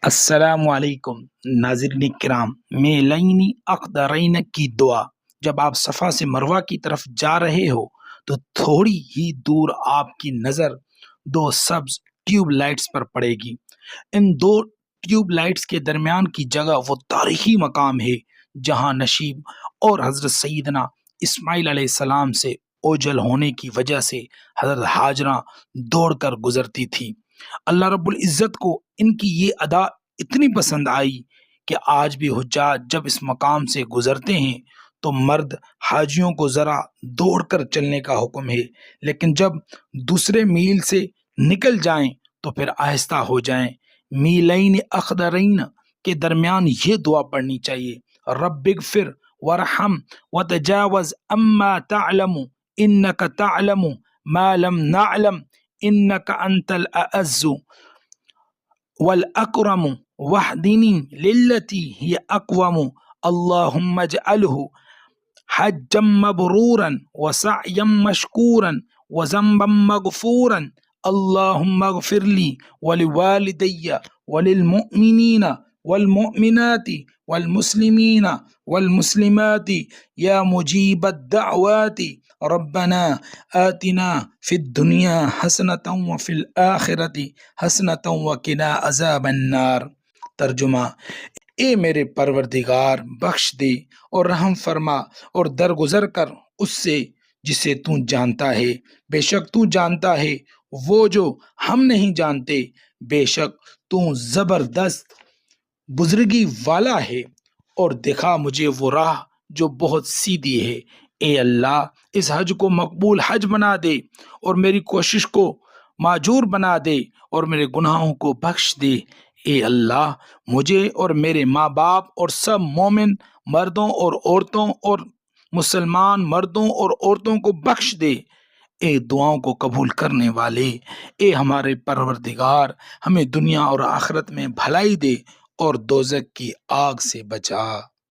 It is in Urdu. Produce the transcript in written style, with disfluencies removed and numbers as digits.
السلام علیکم ناظرین کرام، میلین اقدرین کی دعا۔ جب آپ صفا سے مروہ کی طرف جا رہے ہو تو تھوڑی ہی دور آپ کی نظر دو سبز ٹیوب لائٹس پر پڑے گی۔ ان دو ٹیوب لائٹس کے درمیان کی جگہ وہ تاریخی مقام ہے جہاں نشیب اور حضرت سیدنا اسماعیل علیہ السلام سے اوجھل ہونے کی وجہ سے حضرت ہاجرہ دوڑ کر گزرتی تھی۔ اللہ رب العزت کو ان کی یہ ادا اتنی پسند آئی کہ آج بھی حجاج جب اس مقام سے گزرتے ہیں تو مرد حاجیوں کو ذرا دوڑ کر چلنے کا حکم ہے، لیکن جب دوسرے میل سے نکل جائیں تو پھر آہستہ ہو جائیں۔ میلین اخضرین کے درمیان یہ دعا پڑھنی چاہیے: رب اغفر ورحم وتجاوز اما تعلم انک تعلم ما لم نعلم انک انت الاعز والاکرم واہدنی للتی ہی اقوم اللہم اجعلہ حجا مبرورا وسعیا مشکورا وذنبا مغفورا اللہم اغفر لی ولوالدی وللمؤمنین والمؤمنات والمسلمین والمسلمات یا مجیب الدعوات ربنا آتنا فی الدنیا حسنۃ وفی الآخرۃ حسنۃ وقنا عذاب النار۔ ترجمہ: اے میرے پروردگار، بخش دے اور رحم فرما اور درگزر کر اس سے جسے تو جانتا ہے، بے شک تو جانتا ہے وہ جو ہم نہیں جانتے، بے شک تو زبردست بزرگی والا ہے، اور دکھا مجھے وہ راہ جو بہت سیدھی ہے۔ اے اللہ، اس حج کو مقبول حج بنا دے اور میری کوشش کو ماجور بنا دے اور میرے گناہوں کو بخش دے۔ اے اللہ، مجھے اور میرے ماں باپ اور سب مومن مردوں اور عورتوں اور مسلمان مردوں اور عورتوں کو بخش دے۔ اے دعاؤں کو قبول کرنے والے، اے ہمارے پروردگار، ہمیں دنیا اور آخرت میں بھلائی دے اور دوزخ کی آگ سے بچا۔